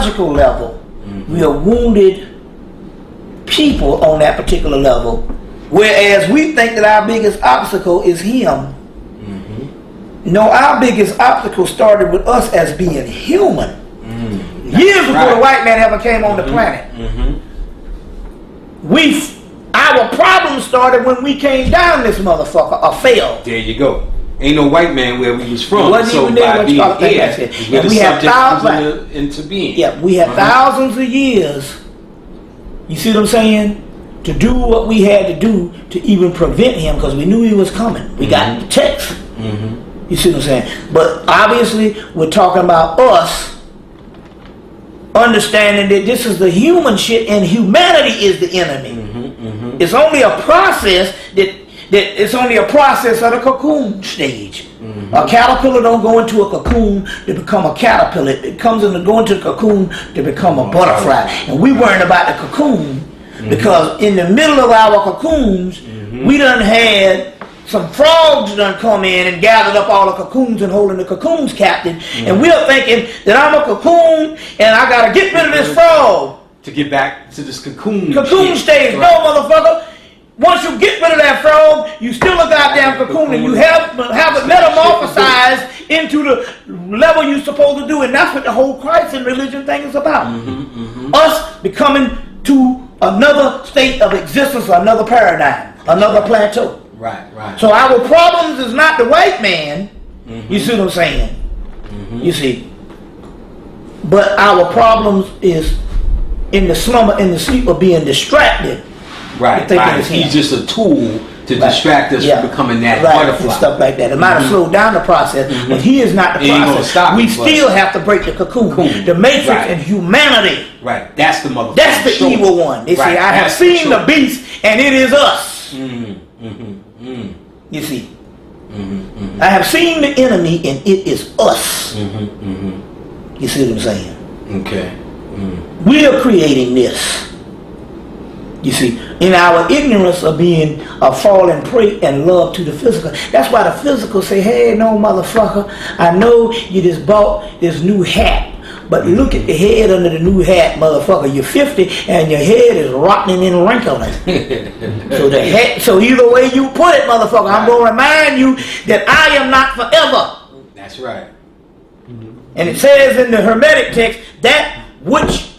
psychological level, we are wounded people on that particular level, whereas we think that our biggest obstacle is him. No, our biggest obstacle started with us as being human. Years before the white man ever came on the planet. Our problem started when we came down this motherfucker or fell. There you go. Ain't no white man where we was from. So by being here, we have thousands into being. Yeah, we had thousands of years. You see what I'm saying? To do what we had to do to even prevent him, because we knew he was coming. We got the text. You see what I'm saying? But obviously, we're talking about us understanding that this is the human shit and humanity is the enemy. It's only a process that it's only a process of the cocoon stage. A caterpillar don't go into a cocoon to become a caterpillar. It comes in to go into the cocoon to become a butterfly. And we worrying about the cocoon because in the middle of our cocoons, we done had some frogs done come in and gathered up all the cocoons and holding the cocoons captive. And we're thinking that I'm a cocoon and I gotta get rid of this frog. To get back to this cocoon stage. Right. No, motherfucker. Once you get rid of that frog, you still a goddamn cocoon and you have it metamorphosized into the level you're supposed to do. And that's what the whole Christ and religion thing is about. Us becoming to another state of existence, another paradigm, another plateau. Right. So our problems is not the white man. You see what I'm saying? You see. But our problems is in the slumber, in the sleep of being distracted. Right. He's just a tool to distract us from becoming that butterfly. And stuff like that. It might have slowed down the process, but he is not the process. We still have to break the cocoon. The matrix and humanity. Right. That's the motherfucker. That's the evil one. They say, I have seen the beast and it is us. You see. I have seen the enemy and it is us. You see what I'm saying? Okay. We are creating this. You see, in our ignorance of being a fallen prey and love to the physical. That's why the physical say, hey, no, motherfucker, I know you just bought this new hat, but look at the head under the new hat, motherfucker. You're 50 and your head is rotting and wrinkling. So either way you put it, motherfucker, I'm going to remind you that I am not forever. That's right. And it says in the Hermetic text, that which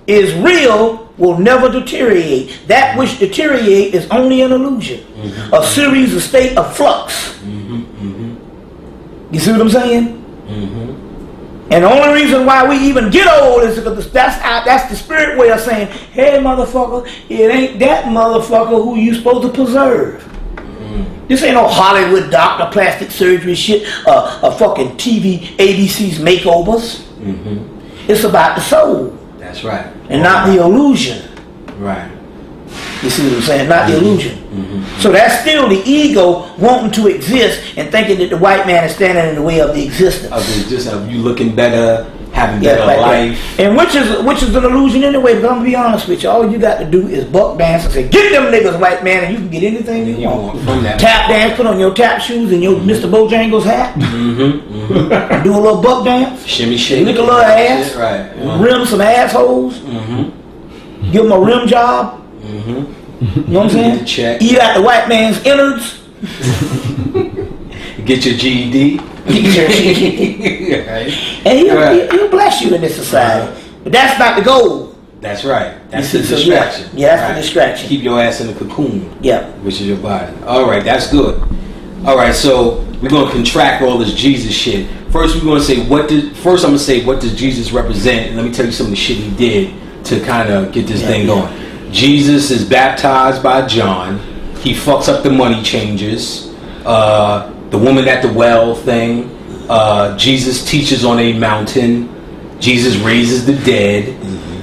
is real will never deteriorate. That which deteriorates is only an illusion. A series, a state of flux. You see what I'm saying? And the only reason why we even get old is because that's the spirit way of saying, hey motherfucker, it ain't that motherfucker who you supposed to preserve. This ain't no Hollywood doctor, plastic surgery shit, a fucking TV, ABC's makeovers. It's about the soul. That's right. And not the illusion. Right. You see what I'm saying? Not the illusion. So that's still the ego wanting to exist and thinking that the white man is standing in the way of the existence. Of you looking better, having better life. And which is an illusion anyway, but I'm gonna be honest with you, all you got to do is buck dance and say, get them niggas, white man, and you can get anything you want. Tap dance, put on your tap shoes and your Mr. Bojangles hat. Do a little buck dance. Shimmy shake. Lick a little ass. Right. Rim some assholes. Give them a rim job. You know what I'm saying? Check. Eat out the white man's innards. Get your GED. Right. And he'll bless you in this society. But that's not the goal. That's right. That's the distraction. Yeah, that's the distraction. Keep your ass in the cocoon. Yeah. Which is your body. Alright, that's good. Alright, so we're going to contract all this Jesus shit. First we're going to say what does Jesus represent? And let me tell you some of the shit he did to kind of get this thing going. Jesus is baptized by John. He fucks up the money changers. The woman at the well thing. Jesus teaches on a mountain. Jesus raises the dead.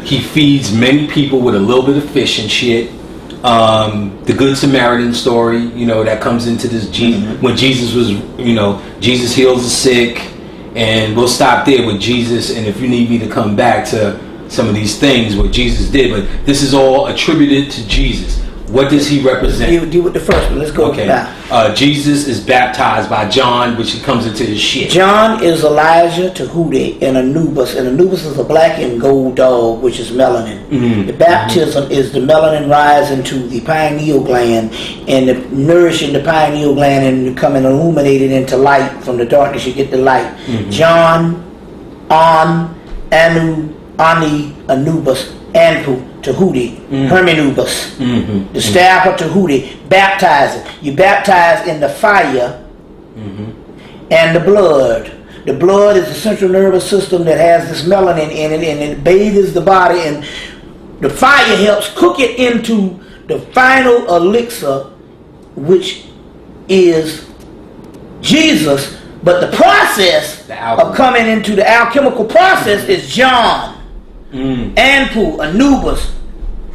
He feeds many people with a little bit of fish and shit. The Good Samaritan story, that comes into this when Jesus was, Jesus heals the sick, and we'll stop there with Jesus. And if you need me to come back to some of these things, what Jesus did, but this is all attributed to Jesus. What does he represent? Deal with the first one. Let's go. Okay. Now. Jesus is baptized by John, which he comes into his shit. John is Elijah, Tahuti, and Anubis. And Anubis is a black and gold dog, which is melanin. Mm-hmm. The baptism is the melanin rising to the pineal gland and nourishing the pineal gland and becoming illuminated into light. From the darkness, you get the light. Mm-hmm. John, Anu, Ani, Anubis, Anpu, Tahuti, Herminubis, the staff of Tahuti, baptizing. You baptize in the fire and the blood. The blood is the central nervous system that has this melanin in it, and it bathes the body, and the fire helps cook it into the final elixir, which is Jesus. But the process of coming into the alchemical process is John, Anpu, Anubis,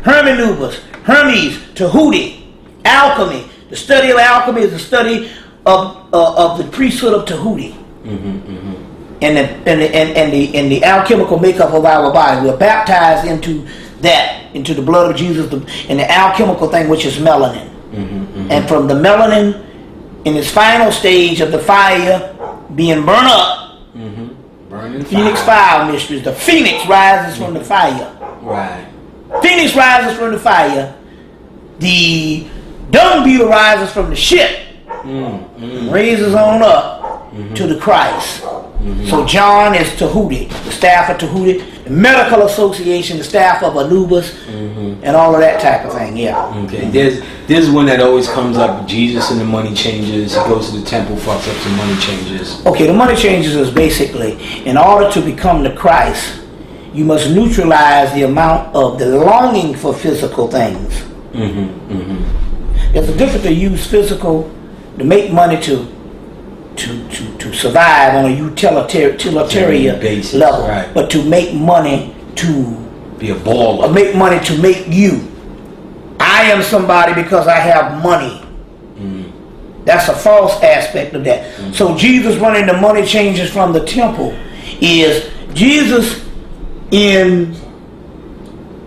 Herminubis, Hermes, Tahuti, alchemy. The study of alchemy is the study of the priesthood of Tahuti, and the alchemical makeup of our body. We're baptized into that, into the blood of Jesus, and the alchemical thing, which is melanin. And from the melanin, in its final stage of the fire being burned up, Phoenix fire mysteries. The phoenix rises from the fire. Right. Phoenix rises from the fire. The dung beetle rises from the ship. Raises on up to the Christ. So John is Tahuti, the staff of Tahuti, the medical association, the staff of Anubis, and all of that type of thing. Yeah. Okay. There's one that always comes up. Jesus and the money changers. He goes to the temple, fucks up some money changers. Okay, the money changers is basically, in order to become the Christ, you must neutralize the amount of the longing for physical things. There's a difference to use physical to make money to survive on a utilitarian basis, level, right. But to make money to be a baller, or make money to make you. I am somebody because I have money. That's a false aspect of that. So Jesus running the money changes from the temple is Jesus in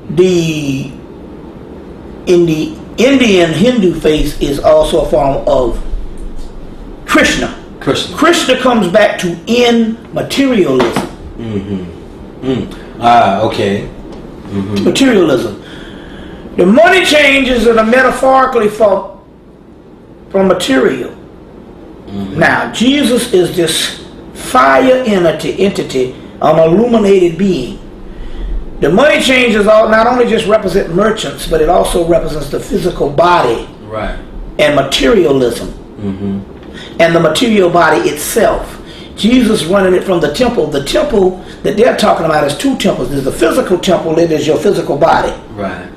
the Indian Hindu faith is also a form of Krishna. Krishna comes back to end materialism. Okay. Materialism. The money changes are metaphorically from material. Now, Jesus is this fire entity, an illuminated being. The money changers not only just represent merchants, but it also represents the physical body, right, and materialism. And the material body itself. Jesus running it from the temple. The temple that they're talking about is two temples. There's the physical temple, that is your physical body. Right.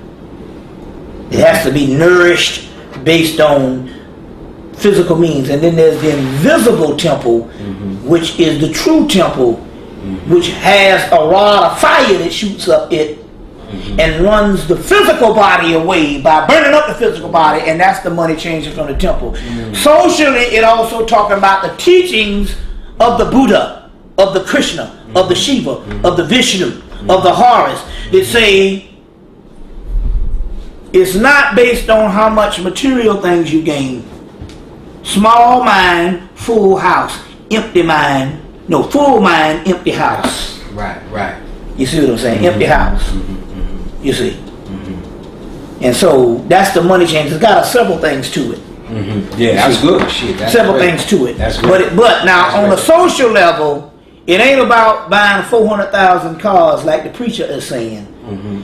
It has to be nourished based on physical means. And then there's the invisible temple, which is the true temple, which has a rod of fire that shoots up it and runs the physical body away by burning up the physical body, and that's the money changing from the temple. Socially, it also talking about the teachings of the Buddha, of the Krishna, of the Shiva, of the Vishnu, of the Horus, that say it's not based on how much material things you gain. Small mind, full house. Empty mind, no, full mind, empty house. Right. You see what I'm saying? Empty house. You see. And so that's the money change. It's got several things to it. Yeah, that's good. Shit, that's several great. things to it. That's good. But now that's on great. a social level, it ain't about buying 400,000 cars like the preacher is saying.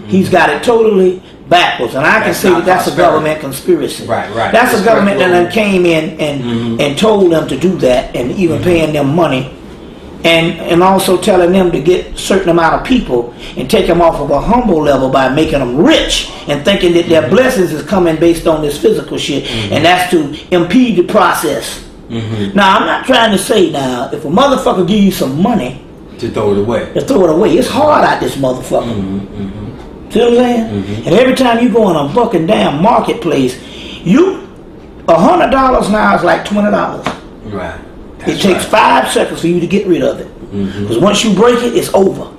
He's got it totally backwards, and I can say that that's a government conspiracy. Right. That's a government that done came in and told them to do that, and even paying them money. And also telling them to get a certain amount of people and take them off of a humble level by making them rich and thinking that their blessings is coming based on this physical shit, and that's to impede the process. Now, I'm not trying to say now, if a motherfucker give you some money to throw it away, it's hard out this motherfucker. See what I'm saying? And every time you go in a fucking damn marketplace, $100 now is like $20. Right. It takes 5 seconds for you to get rid of it. Because once you break it, it's over.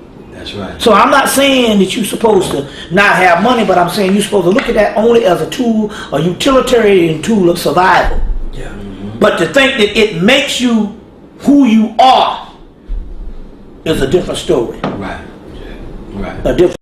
That's right. So I'm not saying that you're supposed to not have money, but I'm saying you're supposed to look at that only as a tool, a utilitarian tool of survival. Yeah. But to think that it makes you who you are is a different story. Right. Right. A different